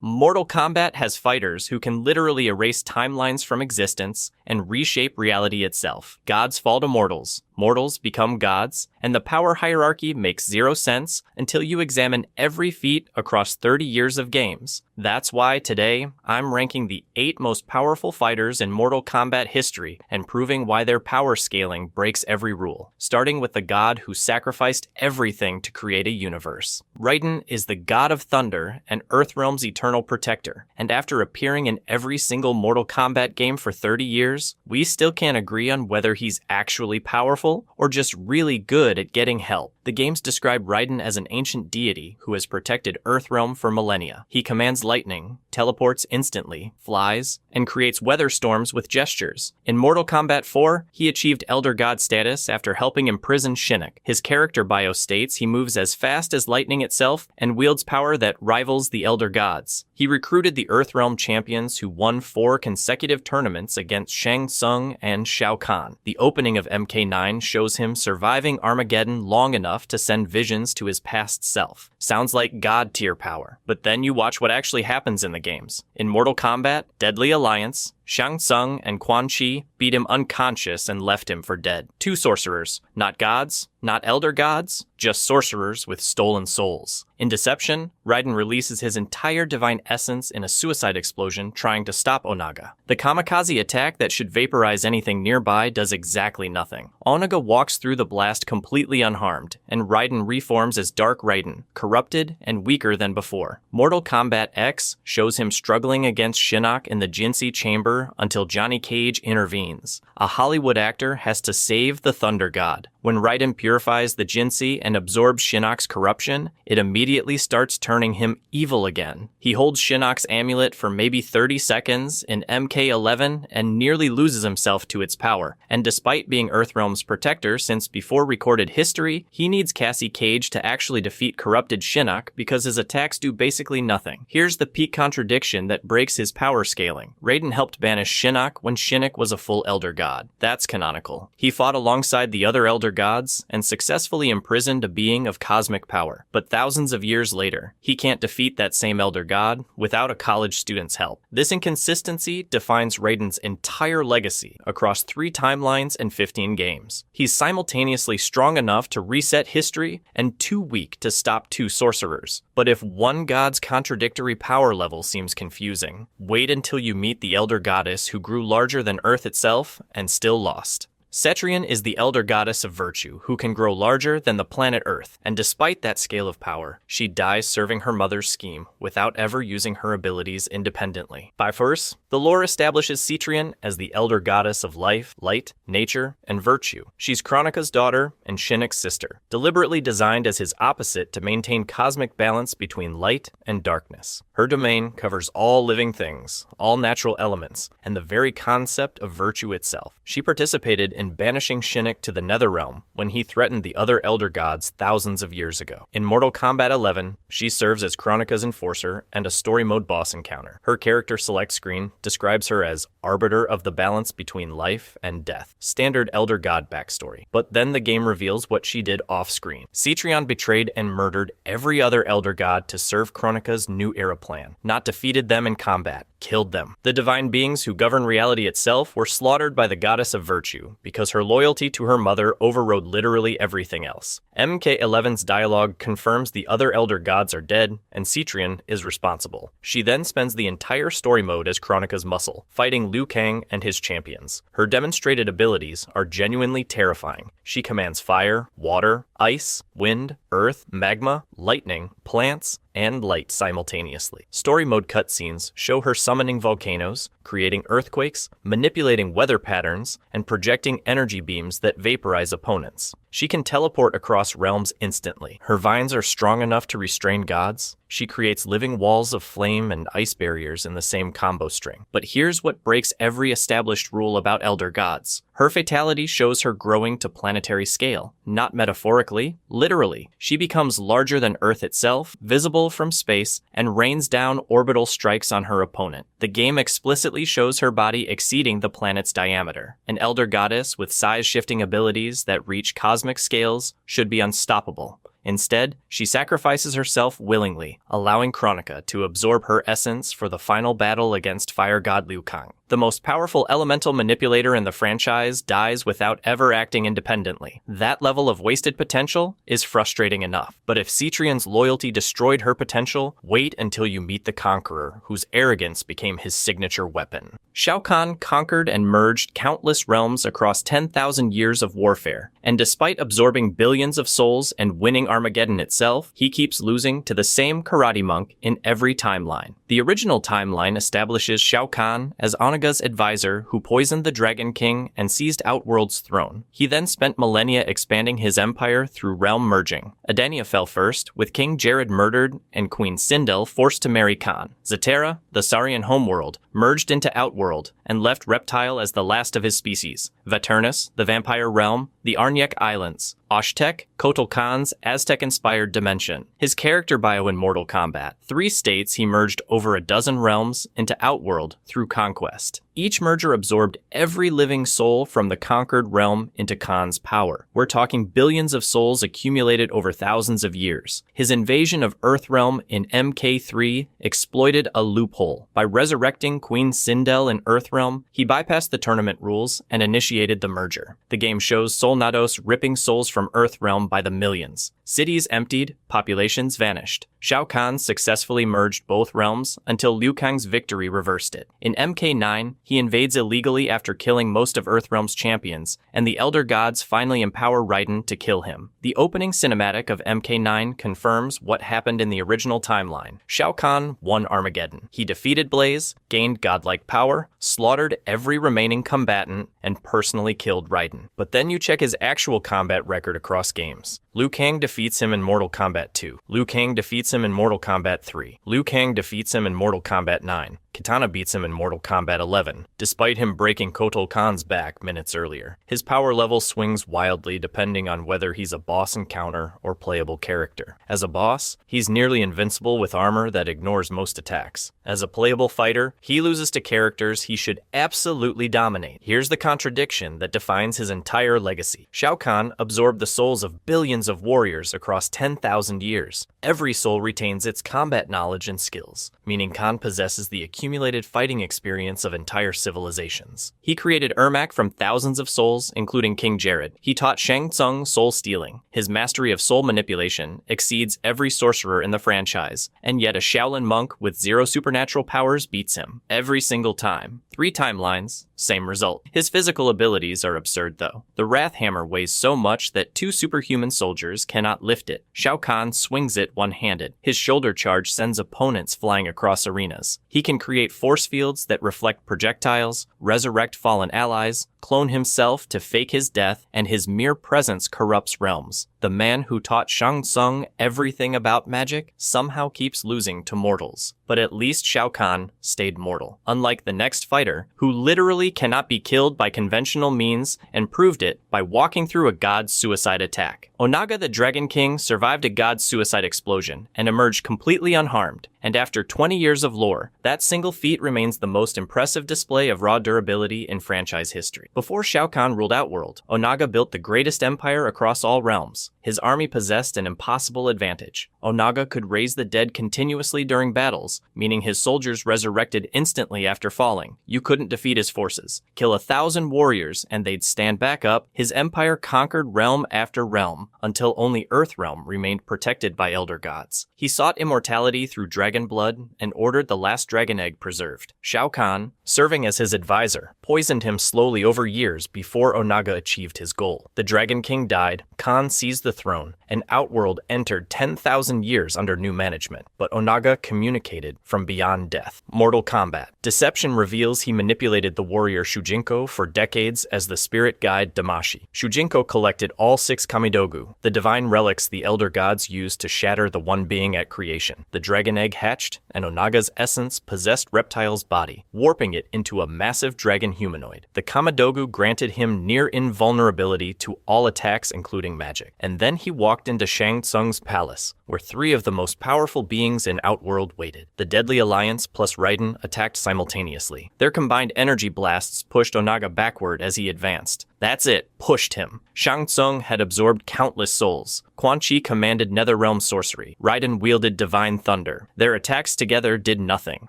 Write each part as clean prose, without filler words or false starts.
Mortal Kombat has fighters who can literally erase timelines from existence and reshape reality itself. Gods fall to mortals, mortals become gods, and the power hierarchy makes zero sense until you examine every feat across 30 years of games. That's why today, I'm ranking the 8 most powerful fighters in Mortal Kombat history and proving why their power scaling breaks every rule, starting with the god who sacrificed everything to create a universe. Raiden is the god of thunder and Earthrealm's eternal protector, and after appearing in every single Mortal Kombat game for 30 years, we still can't agree on whether he's actually powerful or just really good at getting help. The games describe Raiden as an ancient deity who has protected Earthrealm for millennia. He commands lightning, teleports instantly, flies, and creates weather storms with gestures. In Mortal Kombat 4, he achieved Elder God status after helping imprison Shinnok. His character bio states he moves as fast as lightning itself and wields power that rivals the Elder Gods. He recruited the Earthrealm champions who won 4 consecutive tournaments against Shang Tsung and Shao Kahn. The opening of MK9 shows him surviving Armageddon long enough to send visions to his past self. Sounds like god-tier power. But then you watch what actually happens in the games. In Mortal Kombat, Deadly Alliance, Shang Tsung and Quan Chi beat him unconscious and left him for dead. 2 sorcerers, not gods, not elder gods, just sorcerers with stolen souls. In Deception, Raiden releases his entire divine essence in a suicide explosion trying to stop Onaga. The kamikaze attack that should vaporize anything nearby does exactly nothing. Onaga walks through the blast completely unharmed, and Raiden reforms as Dark Raiden, corrupted and weaker than before. Mortal Kombat X shows him struggling against Shinnok in the Jinsei chamber until Johnny Cage intervenes. A Hollywood actor has to save the Thunder God. When Raiden purifies the Jinsei and absorbs Shinnok's corruption, it immediately starts turning him evil again. He holds Shinnok's amulet for maybe 30 seconds in MK11 and nearly loses himself to its power. And despite being Earthrealm's protector since before recorded history, he needs Cassie Cage to actually defeat corrupted Shinnok because his attacks do basically nothing. Here's the peak contradiction that breaks his power scaling. Raiden helped banish Shinnok when Shinnok was a full Elder God. That's canonical. He fought alongside the other Elder Gods and successfully imprisoned a being of cosmic power. But thousands of years later, he can't defeat that same Elder God without a college student's help. This inconsistency defines Raiden's entire legacy across 3 timelines and 15 games. He's simultaneously strong enough to reset history and too weak to stop 2 sorcerers. But if one god's contradictory power level seems confusing, wait until you meet the Elder Goddess who grew larger than Earth itself and still lost. Cetrion is the elder goddess of virtue who can grow larger than the planet Earth, and despite that scale of power, she dies serving her mother's scheme without ever using her abilities independently. By force, the lore establishes Cetrion as the elder goddess of life, light, nature, and virtue. She's Kronika's daughter and Shinnok's sister, deliberately designed as his opposite to maintain cosmic balance between light and darkness. Her domain covers all living things, all natural elements, and the very concept of virtue itself. She participated in banishing Shinnok to the Netherrealm when he threatened the other Elder Gods thousands of years ago. In Mortal Kombat 11, she serves as Kronika's enforcer and a story mode boss encounter. Her character select screen describes her as arbiter of the balance between life and death. Standard Elder God backstory. But then the game reveals what she did off-screen. Cetrion betrayed and murdered every other Elder God to serve Kronika's New Era plan. Not defeated them in combat, killed them. The divine beings who govern reality itself were slaughtered by the goddess of virtue because her loyalty to her mother overrode literally everything else. MK11's dialogue confirms the other Elder Gods are dead, and Cetrion is responsible. She then spends the entire story mode as Kronika's muscle, fighting Liu Kang and his champions. Her demonstrated abilities are genuinely terrifying. She commands fire, water, ice, wind, earth, magma, lightning, plants, and light simultaneously. Story mode cutscenes show her summoning volcanoes, creating earthquakes, manipulating weather patterns, and projecting energy beams that vaporize opponents. She can teleport across realms instantly. Her vines are strong enough to restrain gods. She creates living walls of flame and ice barriers in the same combo string. But here's what breaks every established rule about Elder Gods. Her fatality shows her growing to planetary scale. Not metaphorically, literally. She becomes larger than Earth itself, visible from space, and rains down orbital strikes on her opponent. The game explicitly shows her body exceeding the planet's diameter. An Elder Goddess with size-shifting abilities that reach cosmic scales should be unstoppable. Instead, she sacrifices herself willingly, allowing Kronika to absorb her essence for the final battle against fire god Liu Kang. The most powerful elemental manipulator in the franchise dies without ever acting independently. That level of wasted potential is frustrating enough. But if Cetrian's loyalty destroyed her potential, wait until you meet the Conqueror, whose arrogance became his signature weapon. Shao Kahn conquered and merged countless realms across 10,000 years of warfare, and despite absorbing billions of souls and winning Armageddon itself, he keeps losing to the same karate monk in every timeline. The original timeline establishes Shao Kahn as Onaga's advisor who poisoned the Dragon King and seized Outworld's throne. He then spent millennia expanding his empire through realm merging. Edenia fell first, with King Jared murdered and Queen Sindel forced to marry Khan. Zatara, the Saurian homeworld, merged into Outworld and left Reptile as the last of his species. Vaturnus, the vampire realm, the Arnyek Islands, Oshtek, Kotal Khan's Aztec-inspired dimension. His character bio in Mortal Kombat. 3 states he merged over a dozen realms into Outworld through conquest. Each merger absorbed every living soul from the conquered realm into Khan's power. We're talking billions of souls accumulated over thousands of years. His invasion of Earthrealm in MK3 exploited a loophole. By resurrecting Queen Sindel in Earthrealm, he bypassed the tournament rules and initiated the merger. The game shows Solnados ripping souls from Earthrealm by the millions. Cities emptied, populations vanished. Shao Kahn successfully merged both realms until Liu Kang's victory reversed it. In MK9, he invades illegally after killing most of Earthrealm's champions, and the Elder Gods finally empower Raiden to kill him. The opening cinematic of MK9 confirms what happened in the original timeline. Shao Kahn won Armageddon. He defeated Blaze, gained godlike power, slaughtered every remaining combatant, and personally killed Raiden. But then you check his actual combat record across games. Liu Kang defeats him in Mortal Kombat 2. Liu Kang defeats him in Mortal Kombat 3. Liu Kang defeats him in Mortal Kombat 9. Kitana beats him in Mortal Kombat 11, despite him breaking Kotal Khan's back minutes earlier. His power level swings wildly depending on whether he's a boss encounter or playable character. As a boss, he's nearly invincible with armor that ignores most attacks. As a playable fighter, he loses to characters he should absolutely dominate. Here's the contradiction that defines his entire legacy. Shao Kahn absorbed the souls of billions of warriors across 10,000 years. Every soul retains its combat knowledge and skills, meaning Kahn possesses the accumulated fighting experience of entire civilizations. He created Ermac from thousands of souls, including King Jared. He taught Shang Tsung soul stealing. His mastery of soul manipulation exceeds every sorcerer in the franchise, and yet a Shaolin monk with 0 supernatural powers beats him. Every single time. 3 timelines, same result. His physical abilities are absurd though. The Wrath Hammer weighs so much that 2 superhuman soldiers cannot lift it. Shao Kahn swings it one-handed. His shoulder charge sends opponents flying across arenas. He can create force fields that reflect projectiles, resurrect fallen allies, clone himself to fake his death, and his mere presence corrupts realms. The man who taught Shang Tsung everything about magic somehow keeps losing to mortals. But at least Shao Kahn stayed mortal, unlike the next fighter, who literally cannot be killed by conventional means and proved it by walking through a god's suicide attack. Onaga the Dragon King survived a god's suicide explosion and emerged completely unharmed, and after 20 years of lore, that single feat remains the most impressive display of raw durability in franchise history. Before Shao Kahn ruled Outworld, Onaga built the greatest empire across all realms. His army possessed an impossible advantage. Onaga could raise the dead continuously during battles, meaning his soldiers resurrected instantly after falling. You couldn't defeat his forces. Kill 1,000 warriors and they'd stand back up. His empire conquered realm after realm, until only Earthrealm remained protected by Elder Gods. He sought immortality through dragon blood and ordered the last dragon egg preserved. Shao Kahn, serving as his advisor, poisoned him slowly over years before Onaga achieved his goal. The Dragon King died, Kahn seized the throne, and Outworld entered 10,000 years under new management. But Onaga communicated from beyond death. Mortal Kombat. Deception reveals he manipulated the warrior Shujinko for decades as the spirit guide Damashi. Shujinko collected all 6 Kamidogu, the divine relics the Elder Gods used to shatter the one being at creation. The dragon egg hatched, and Onaga's essence possessed Reptile's body, warping it into a massive dragon humanoid. The Kamidogu granted him near invulnerability to all attacks including magic. And then he walked into Shang Tsung's palace, where 3 of the most powerful beings in Outworld waited. The Deadly Alliance plus Raiden attacked simultaneously. Their combined energy blasts pushed Onaga backward as he advanced. That's it, pushed him. Shang Tsung had absorbed countless souls. Quan Chi commanded Netherrealm sorcery. Raiden wielded divine thunder. Their attacks together did nothing.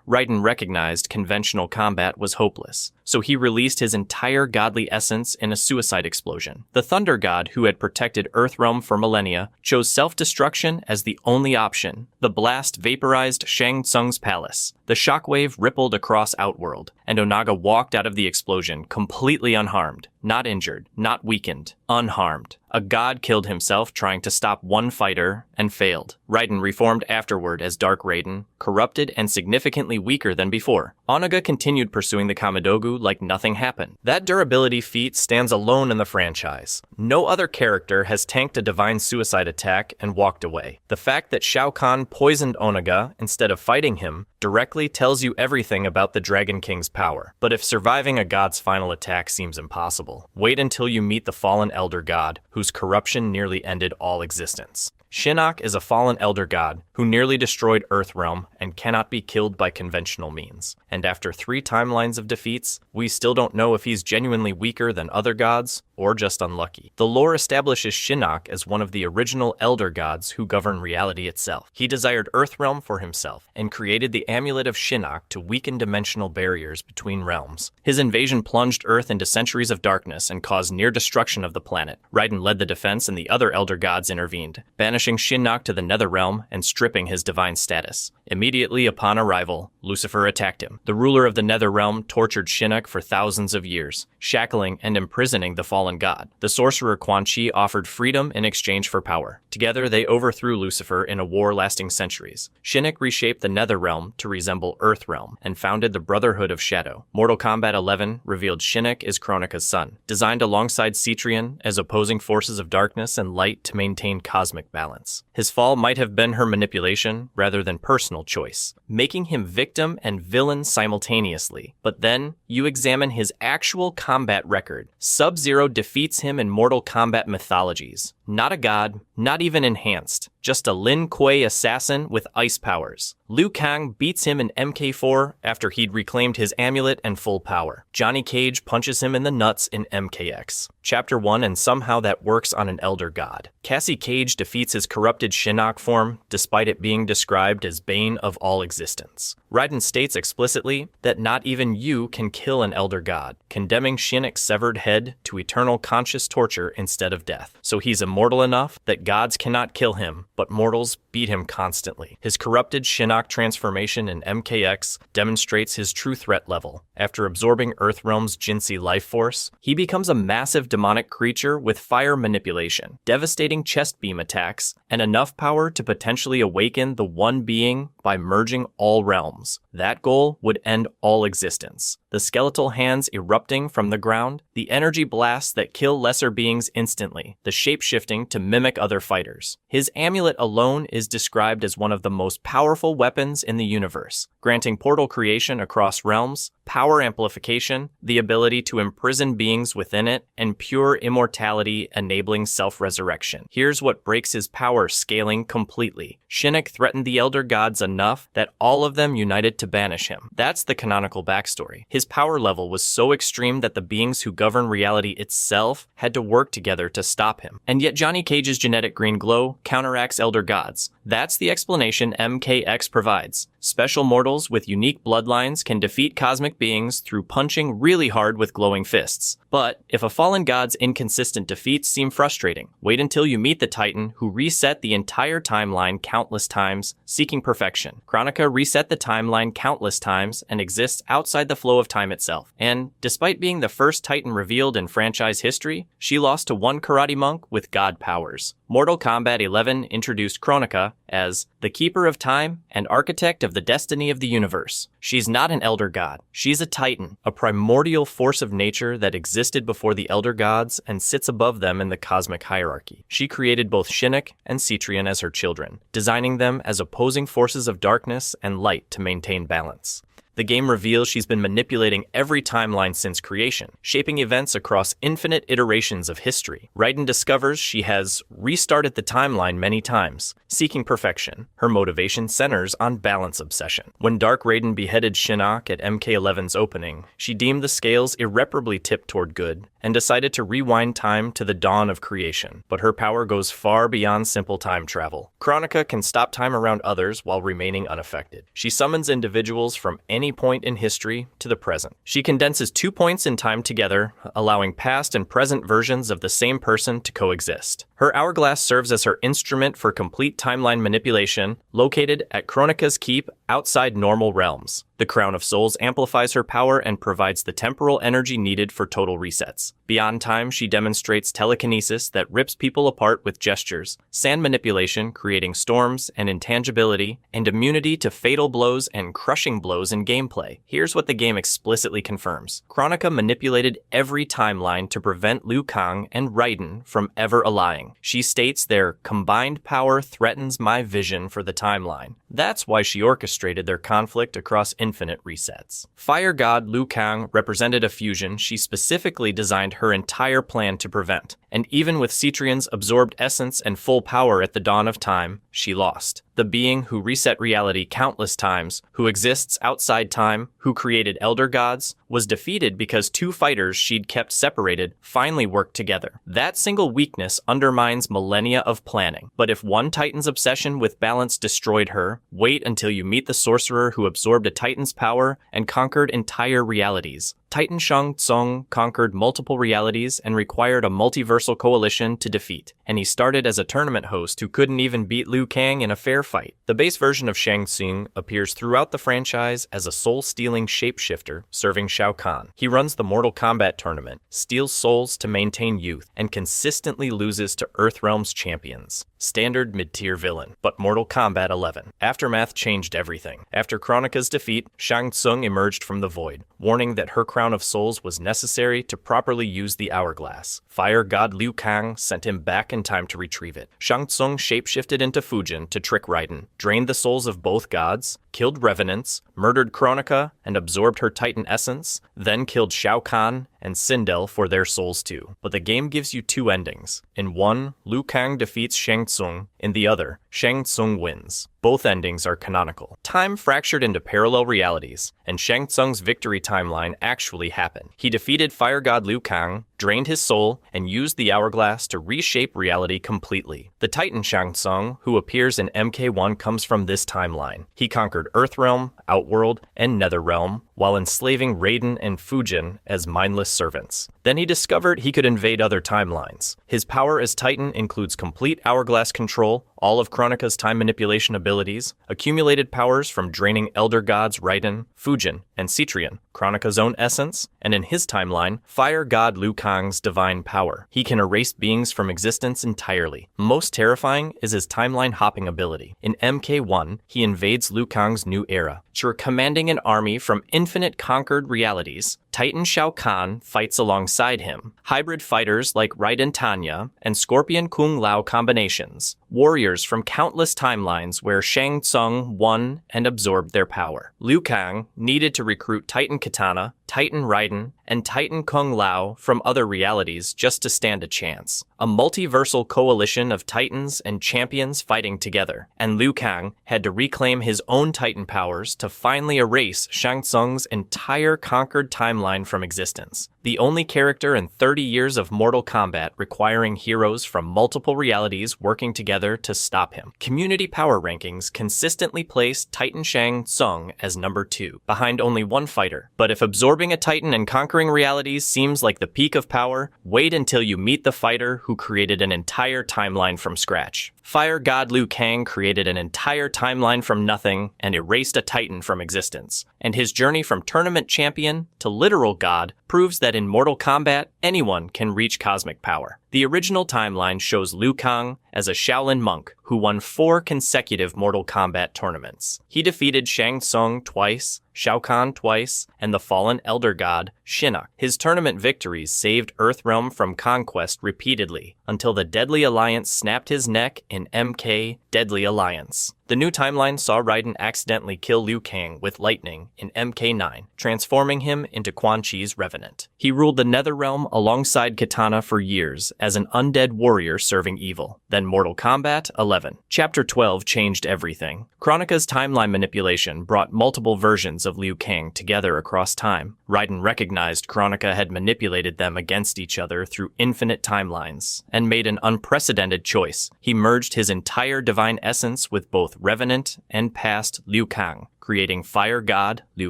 Raiden recognized conventional combat was hopeless, so he released his entire godly essence in a suicide explosion. The Thunder God, who had protected Earthrealm for millennia, chose self-destruction as the only option. The blast vaporized Shang Tsung's palace. The shockwave rippled across Outworld, and Onaga walked out of the explosion completely unharmed. Not injured, not weakened, unharmed. A god killed himself trying to stop one fighter and failed. Raiden reformed afterward as Dark Raiden, corrupted and significantly weaker than before. Onaga continued pursuing the Kamidogu like nothing happened. That durability feat stands alone in the franchise. No other character has tanked a divine suicide attack and walked away. The fact that Shao Kahn poisoned Onaga instead of fighting him directly tells you everything about the Dragon King's power. But if surviving a god's final attack seems impossible, wait until you meet the fallen Elder God, whose corruption nearly ended all existence. Shinnok is a fallen elder god who nearly destroyed Earthrealm and cannot be killed by conventional means. And after 3 timelines of defeats, we still don't know if he's genuinely weaker than other gods or just unlucky. The lore establishes Shinnok as one of the original elder gods who govern reality itself. He desired Earthrealm for himself and created the Amulet of Shinnok to weaken dimensional barriers between realms. His invasion plunged Earth into centuries of darkness and caused near destruction of the planet. Raiden led the defense and the other elder gods intervened, banishing Shinnok to the Netherrealm and stripping his divine status. Immediately upon arrival, Lucifer attacked him. The ruler of the Netherrealm tortured Shinnok for thousands of years, shackling and imprisoning the fallen god. The sorcerer Quan Chi offered freedom in exchange for power. Together, they overthrew Lucifer in a war lasting centuries. Shinnok reshaped the Netherrealm to resemble Earthrealm and founded the Brotherhood of Shadow. Mortal Kombat 11 revealed Shinnok is Kronika's son, designed alongside Cetrion as opposing forces of darkness and light to maintain cosmic balance. His fall might have been her manipulation rather than personal choice, making him victim and villain simultaneously. But then, you examine his actual combat record. Sub-Zero defeats him in Mortal Kombat mythologies. Not a god, not even enhanced, just a Lin Kuei assassin with ice powers. Liu Kang beats him in MK4 after he'd reclaimed his amulet and full power. Johnny Cage punches him in the nuts in MKX. Chapter 1, and somehow that works on an elder god. Cassie Cage defeats his corrupted Shinnok form, despite it being described as bane of all existence. Raiden states explicitly that not even you can kill an elder god, condemning Shinnok's severed head to eternal conscious torture instead of death. So he's immortal enough that gods cannot kill him, but mortals beat him constantly. His corrupted Shinnok transformation in MKX demonstrates his true threat level. After absorbing Earthrealm's Jinsei life force, he becomes a massive demonic creature with fire manipulation, devastating chest beam attacks, and enough power to potentially awaken the one being by merging all realms. That goal would end all existence. The skeletal hands erupting from the ground, the energy blasts that kill lesser beings instantly, the shape-shifting to mimic other fighters. His amulet alone is described as one of the most powerful weapons in the universe, granting portal creation across realms, power amplification, the ability to imprison beings within it, and pure immortality enabling self-resurrection. Here's what breaks his power scaling completely. Shinnok threatened the Elder Gods enough that all of them united to banish him. That's the canonical backstory. His power level was so extreme that the beings who govern reality itself had to work together to stop him. And yet Johnny Cage's genetic green glow counteracts Elder Gods. That's the explanation MKX provides. Special mortals with unique bloodlines can defeat cosmic beings through punching really hard with glowing fists. But if a fallen god's inconsistent defeats seem frustrating, wait until you meet the Titan who reset the entire timeline countless times, seeking perfection. Kronika reset the timeline countless times and exists outside the flow of time itself. And despite being the first Titan revealed in franchise history, she lost to one karate monk with god powers. Mortal Kombat 11 introduced Kronika as the Keeper of Time and Architect of the Destiny of the Universe. She's not an Elder God. She's a Titan, a primordial force of nature that existed before the Elder Gods and sits above them in the cosmic hierarchy. She created both Shinnok and Cetrion as her children, designing them as opposing forces of darkness and light to maintain balance. The game reveals she's been manipulating every timeline since creation, shaping events across infinite iterations of history. Raiden discovers she has restarted the timeline many times, seeking perfection. Her motivation centers on balance obsession. When Dark Raiden beheaded Shinnok at MK11's opening, she deemed the scales irreparably tipped toward good and decided to rewind time to the dawn of creation. But her power goes far beyond simple time travel. Kronika can stop time around others while remaining unaffected. She summons individuals from any point in history to the present. She condenses 2 points in time together, allowing past and present versions of the same person to coexist. Her hourglass serves as her instrument for complete timeline manipulation, located at Kronika's Keep outside normal realms. The Crown of Souls amplifies her power and provides the temporal energy needed for total resets. Beyond time, she demonstrates telekinesis that rips people apart with gestures, sand manipulation, creating storms and intangibility, and immunity to fatal blows and crushing blows in gameplay. Here's what the game explicitly confirms. Kronika manipulated every timeline to prevent Liu Kang and Raiden from ever allying. She states their combined power threatens my vision for the timeline. That's why she orchestrated their conflict across infinite resets. Fire God Liu Kang represented a fusion she specifically designed her entire plan to prevent, and even with Citrian's absorbed essence and full power at the dawn of time, she lost. The being who reset reality countless times, who exists outside time, who created elder gods, was defeated because 2 fighters she'd kept separated finally worked together. That single weakness undermines millennia of planning. But if one Titan's obsession with balance destroyed her, wait until you meet the sorcerer who absorbed a Titan's power and conquered entire realities. Titan Shang Tsung conquered multiple realities and required a multiversal coalition to defeat, and he started as a tournament host who couldn't even beat Liu Kang in a fair fight. The base version of Shang Tsung appears throughout the franchise as a soul-stealing shapeshifter serving Shao Kahn. He runs the Mortal Kombat tournament, steals souls to maintain youth, and consistently loses to Earthrealm's champions. Standard mid-tier villain. But Mortal Kombat 11. Aftermath changed everything. After Kronika's defeat, Shang Tsung emerged from the void, warning that her Crown of Souls was necessary to properly use the hourglass. Fire God Liu Kang sent him back in time to retrieve it. Shang Tsung shapeshifted into Fujin to trick Raiden, drained the souls of both gods, killed revenants, murdered Kronika, and absorbed her Titan essence, then killed Shao Kahn and Sindel for their souls too. But the game gives you 2 endings. In one, Liu Kang defeats Shang Tsung. In the other, Shang Tsung wins. Both endings are canonical. Time fractured into parallel realities, and Shang Tsung's victory timeline actually happened. He defeated Fire God Liu Kang, drained his soul, and used the hourglass to reshape reality completely. The Titan Shang Tsung, who appears in MK1, comes from this timeline. He conquered Earthrealm, Outworld, and Netherrealm, while enslaving Raiden and Fujin as mindless servants. Then he discovered he could invade other timelines. His power as Titan includes complete hourglass control, all of Kronika's time manipulation abilities, accumulated powers from draining Elder Gods Raiden, Fujin, and Citrian, Kronika's own essence, and in his timeline, Fire God Liu Kang's divine power. He can erase beings from existence entirely. Most terrifying is his timeline hopping ability. In MK1, he invades Liu Kang's new era. Commanding an army from infinite conquered realities, Titan Shao Kahn fights alongside him. Hybrid fighters like Raiden Tanya and Scorpion Kung Lao combinations. Warriors from countless timelines where Shang Tsung won and absorbed their power. Liu Kang needed to recruit Titan Katana, Titan Raiden, and Titan Kung Lao from other realities just to stand a chance. A multiversal coalition of titans and champions fighting together, and Liu Kang had to reclaim his own Titan powers to finally erase Shang Tsung's entire conquered timeline from existence. The only character in 30 years of Mortal Kombat requiring heroes from multiple realities working together to stop him. Community power rankings consistently place Titan Shang Tsung as number 2, behind only one fighter. But if absorbing a Titan and conquering realities seems like the peak of power, wait until you meet the fighter who created an entire timeline from scratch. Fire God Liu Kang created an entire timeline from nothing and erased a Titan from existence. And his journey from tournament champion to literal god proves that in Mortal Kombat, anyone can reach cosmic power. The original timeline shows Liu Kang as a Shaolin monk who won 4 consecutive Mortal Kombat tournaments. He defeated Shang Tsung twice, Shao Kahn twice, and the fallen elder god, Shinnok. His tournament victories saved Earthrealm from conquest repeatedly, until the Deadly Alliance snapped his neck in MK Deadly Alliance. The new timeline saw Raiden accidentally kill Liu Kang with lightning in MK9, transforming him into Quan Chi's Revenant. He ruled the Netherrealm alongside Kitana for years as an undead warrior serving evil. Then Mortal Kombat 11. Chapter 12 changed everything. Kronika's timeline manipulation brought multiple versions of Liu Kang together across time. Raiden recognized Kronika had manipulated them against each other through infinite timelines, and made an unprecedented choice. He merged his entire divine essence with both Revenant and past Liu Kang, creating Fire God Liu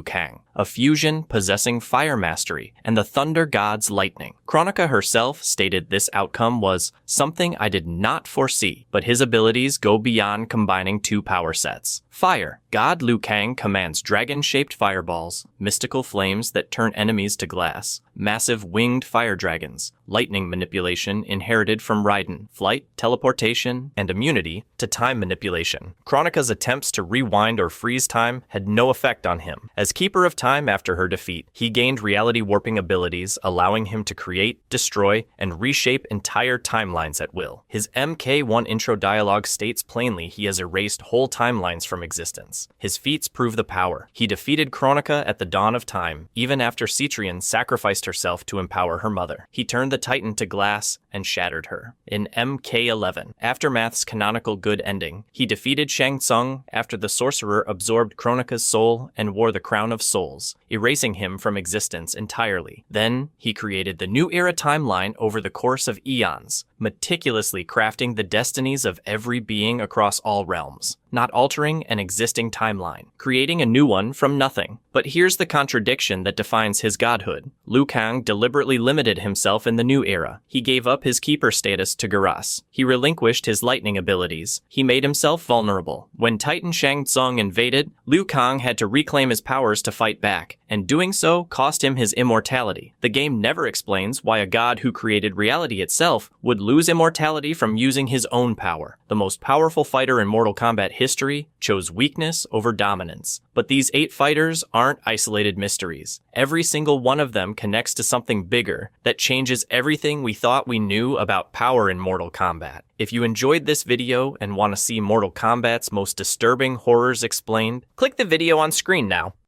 Kang, a fusion possessing fire mastery and the Thunder God's lightning. Kronika herself stated this outcome was something I did not foresee, but his abilities go beyond combining two power sets. Fire. God Liu Kang commands dragon-shaped fireballs, mystical flames that turn enemies to glass, massive winged fire dragons, lightning manipulation inherited from Raiden, flight, teleportation, and immunity to time manipulation. Kronika's attempts to rewind or freeze time had no effect on him. As Keeper of Time after her defeat, he gained reality warping abilities, allowing him to create, destroy, and reshape entire timelines at will. His MK1 intro dialogue states plainly he has erased whole timelines from existence. His feats prove the power. He defeated Kronika at the dawn of time, even after Cetrion sacrificed herself to empower her mother. He turned the Titan to glass and shattered her. In MK11, Aftermath's canonical good ending, he defeated Shang Tsung after the sorcerer absorbed Kronika's soul and wore the crown of souls, erasing him from existence entirely. Then, he created the New Era timeline over the course of eons, meticulously crafting the destinies of every being across all realms, not altering an existing timeline, creating a new one from nothing. But here's the contradiction that defines his godhood. Liu Kang deliberately limited himself in the New Era. He gave up his keeper status to Geras. He relinquished his lightning abilities. He made himself vulnerable. When Titan Shang Tsung invaded, Liu Kang had to reclaim his powers to fight back, and doing so cost him his immortality. The game never explains why a god who created reality itself would lose immortality from using his own power. The most powerful fighter in Mortal Kombat history chose weakness over dominance. But these 8 fighters aren't isolated mysteries. Every single one of them connects to something bigger that changes everything we thought we knew about power in Mortal Kombat. If you enjoyed this video and want to see Mortal Kombat's most disturbing horrors explained, click the video on screen now.